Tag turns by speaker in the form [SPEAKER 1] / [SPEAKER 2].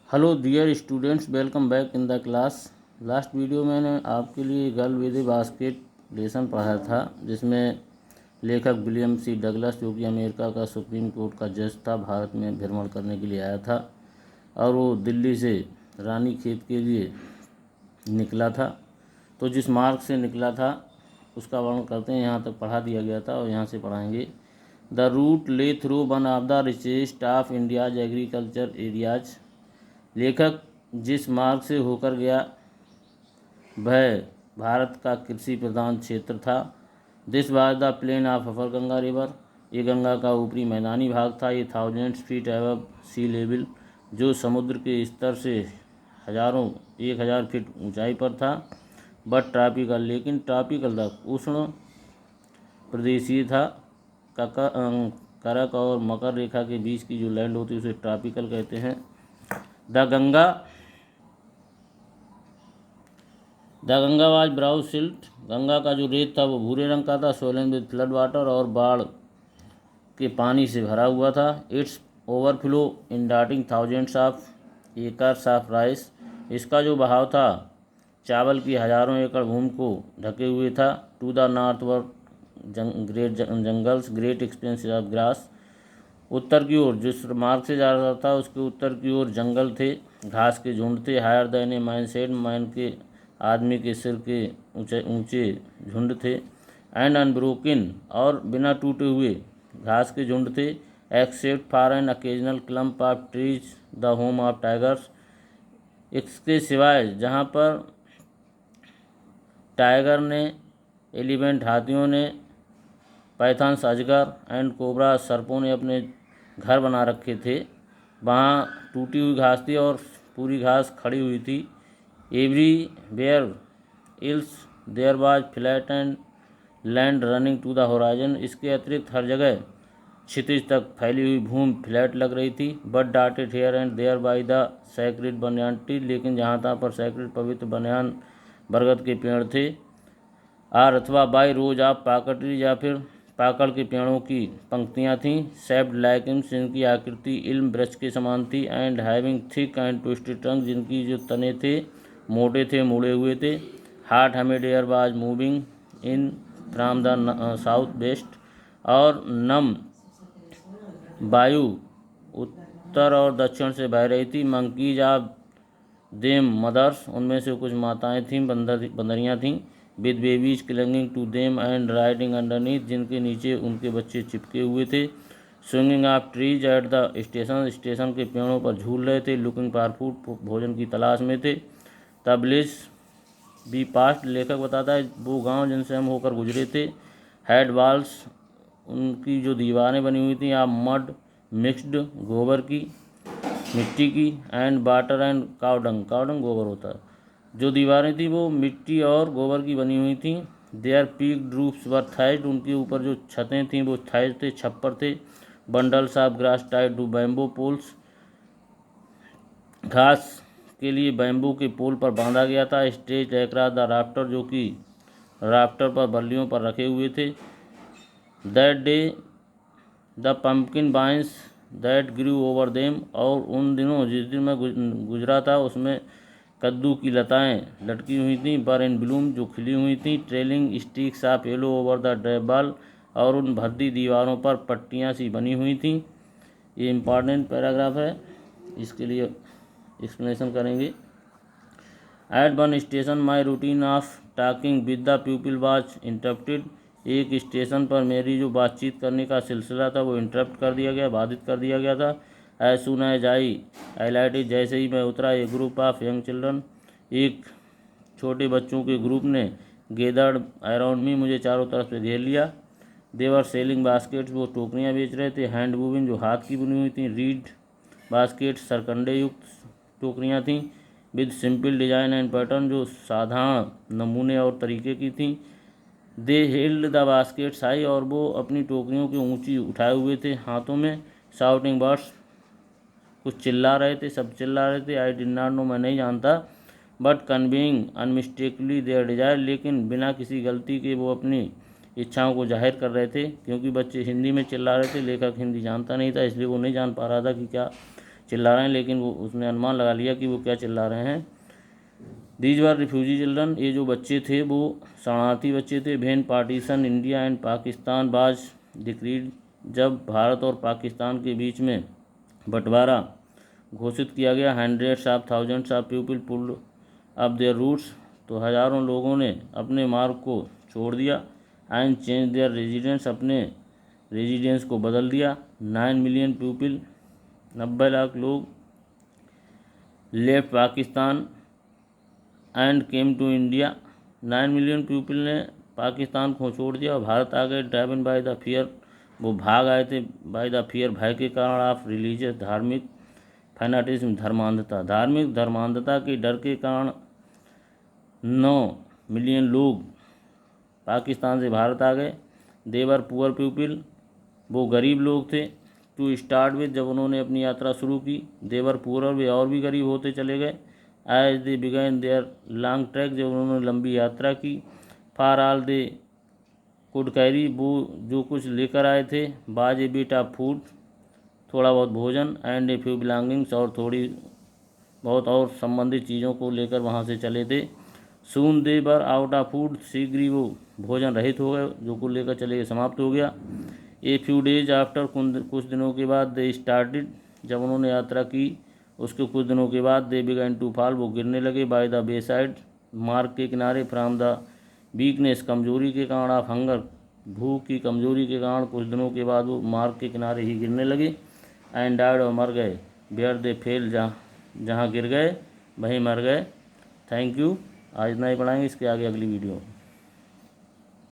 [SPEAKER 1] Hello dear students, welcome back in the class. Last video मैंने आपके लिए girl with a basket lesson पढ़ाया था, जिसमें लेखक विलियम सी डगलस, जो कि अमेरिका का सुप्रीम कोर्ट का जज था, भारत में भ्रमण करने के लिए आया था और वो दिल्ली से रानीखेत के लिए निकला था। तो जिस मार्ग से निकला था उसका वर्णन करते हैं। यहाँ तक पढ़ा दिया गया था और यहाँ से पढ़ाएंगे। द रूट ले through one of the richest of India's agriculture areas. लेखक जिस मार्ग से होकर गया वह भारत का कृषि प्रधान क्षेत्र था। This was the plain of upper Ganga river. ये गंगा का ऊपरी मैदानी भाग था। ये 1000 फीट एबव सी लेवल, जो समुद्र के स्तर से 1000 फीट ऊंचाई पर था। बट ट्रॉपिकल, लेकिन ट्रॉपिकल था, उष्ण प्रदेशीय था। करक और मकर रेखा के बीच की जो लैंड होती है उसे ट्रॉपिकल कहते हैं। The Ganga was brow silt. Ganga का जो रेत था वो भूरे रंग का था। सोलन विद फ्लड वाटर, और बाढ़ के पानी से भरा हुआ था। Its overflow inundating thousands of acres of rice. इसका जो बहाव था चावल की हजारों एकड़ भूमि को ढके हुए था। To the north were great jungles, great expanses of grass. उत्तर की ओर, जिस मार्ग से जा रहा था उसके उत्तर की ओर जंगल थे, घास के झुंड थे। Higher than a man said, man के आदमी के सिर के ऊंचे ऊंचे झुंड थे। एंड अनब्रोकन, और बिना टूटे हुए घास के झुंड थे। Except for an occasional clump of trees the home of tigers. इसके सिवाय जहाँ पर टाइगर ने, एलिफेंट हाथियों ने, पाइथन्स अजगर एंड कोबरा सर्पों ने अपने घर बना रखे थे, वहाँ टूटी हुई घास थी और पूरी घास खड़ी हुई थी। Everywhere else there was flat and land running to the horizon. इसके अतिरिक्त हर जगह क्षितिज तक फैली हुई भूमि फ्लैट लग रही थी। But dotted here and there by the sacred banyan tree, लेकिन जहाँ तहाँ पर सैक्रेड पवित्र बनियान बरगद के पेड़ थे। आर अथवा by rose of Pakur tree, या फिर पाकड़ के पेड़ों की पंक्तियाँ थीं। सेप्ड लाइकम्स, जिनकी आकृति इल्म वृक्ष के समान थी। And having thick and twisted trunk, जिनकी जो तने थे मोटे थे, मुड़े हुए थे। Hot humid air was moving in from the south west, और नम वायु उत्तर और दक्षिण से बह रही थी। मंकीज ऑफ देम मदर्स, उनमें से कुछ माताएं थीं, बंदरियां थीं। With babies clinging to them and riding underneath, जिनके नीचे उनके बच्चे चिपके हुए थे। Swinging off trees at the station, station के पेड़ों पर झूल रहे थे। लुकिंग फॉर फूड, भोजन की तलाश में थे। तबलिस बी पास्ट, लेखक बताता है वो गांव जिनसे हम होकर गुजरे थे। हेड वॉल्स, उनकी जो दीवारें बनी हुई थी आप मड मिक्सड, गोबर की, मिट्टी की। एंड वाटर एंड कावडंग, कावडंग गोबर होता है। जो दीवारें थी वो मिट्टी और गोबर की बनी हुई थी। देयर पीक रूफ्स वर थाइड, उनके ऊपर जो छतें थीं वो थाइज थे, छप्पर थे। Bundles of grass tied to bamboo poles, घास के लिए बैम्बू के पोल पर बांधा गया था। स्टेज एक्रास द राफ्टर, जो कि राफ्टर पर बल्लियों पर रखे हुए थे। That day the pumpkin vines that grew over them, और उन दिनों जिस दिन मैं गुजरा था उसमें कद्दू की लताएं लटकी हुई थीं। बर इन ब्लूम, जो खिली हुई थीं। Trailing sticks of yellow over the ड्रेबल, और उन भद्दी दीवारों पर पट्टियाँ सी बनी हुई थीं। ये इम्पॉर्टेंट पैराग्राफ है, इसके लिए एक्सप्लेनेशन करेंगे। At one station my routine of talking with the people was interrupted. एक स्टेशन पर मेरी जो बातचीत करने का सिलसिला था वो इंटरप्ट कर दिया गया, बाधित कर दिया गया था। As soon as I lighted, जैसे ही मैं उतरा, a group of young children, एक छोटे बच्चों के ग्रुप ने गेदर्ड अराउंड मी, मुझे चारों तरफ से घेर लिया। देवर सेलिंग बास्केट्स, वो टोकरियाँ बेच रहे थे। हैंड वूविंग, जो हाथ की बुनी हुई थी। रीड बास्केट, सरकंडे युक्त टोकरियाँ थीं। With simple design and pattern, जो साधारण नमूने और तरीके की थीं। दे हेल्ड द बास्केट्स हाई, और वो अपनी टोकरियों की ऊंची उठाए हुए थे हाथों में। शाउटिंग बर्ड्स, कुछ चिल्ला रहे थे, सब चिल्ला रहे थे। आई डिड नॉट नो, मैं नहीं जानता। बट कन्वेइंग अनमिस्टेकली देयर डिजायर, लेकिन बिना किसी गलती के वो अपनी इच्छाओं को जाहिर कर रहे थे। क्योंकि बच्चे हिंदी में चिल्ला रहे थे, लेखक हिंदी जानता नहीं था, इसलिए वो नहीं जान पा रहा था कि क्या चिल्ला रहे हैं, लेकिन वो उसने अनुमान लगा लिया कि वो क्या चिल्ला रहे हैं। दीज वर रिफ्यूजी चिल्ड्रन, ये जो बच्चे थे वो शरणार्थी बच्चे थे। When partition India and Pakistan was decreed, जब भारत और पाकिस्तान के बीच में बंटवारा घोषित किया गया। Hundreds of thousands of people pulled up their roots, तो हज़ारों लोगों ने अपने मार्ग को छोड़ दिया। एंड चेंज देयर रेजिडेंस, अपने रेजिडेंस को बदल दिया। 9 मिलियन पीपल, 90 लाख लोग left Pakistan and came to India, 9 million people ने पाकिस्तान को छोड़ दिया और भारत आ गए। ड्राइवन बाय द फियर, वो भाग आए थे बाय द फियर, भय के कारण। ऑफ रिलीजियस, धार्मिक। फैनाटिज्म, धर्मांधता, धार्मिक धर्मांधता के डर के कारण 9 मिलियन लोग पाकिस्तान से भारत आ गए। देवर पुअर पीपल, वो गरीब लोग थे। टू स्टार्ट विद, जब उन्होंने अपनी यात्रा शुरू की। देवर पुअर, वे और भी गरीब होते चले गए। As they began their long track, जब उन्होंने लंबी यात्रा की। For all they could carry, वो जो कुछ लेकर आए थे। बाज ए बिट ऑफ फूड, थोड़ा बहुत भोजन। एंड ए फ्यू बिलोंगिंग्स, और थोड़ी बहुत और संबंधित चीज़ों को लेकर वहाँ से चले थे। सून दे वर आउट ऑफ फूड, शीघ्र ही वो भोजन रहित हो गए, जो कुछ लेकर चले गए समाप्त हो गया। ए फ्यू डेज आफ्टर, कुछ दिनों के बाद। दे स्टार्टेड, जब उन्होंने यात्रा की उसके कुछ दिनों के बाद। दे बिगैन टू फॉल, वो गिरने लगे। बाय द बे साइड, मार्ग के किनारे। फ्राम द वीकनेस, कमजोरी के कारण। ऑफ हंगर, भूख की कमजोरी के कारण कुछ दिनों के बाद वो मार्ग के किनारे ही गिरने लगे। एंड डाइड, और मर गए। वेयर दे फेल, जहाँ गिर गए वहीं मर गए। Thank you. आज इतना ही पढ़ाएंगे, इसके आगे अगली वीडियो।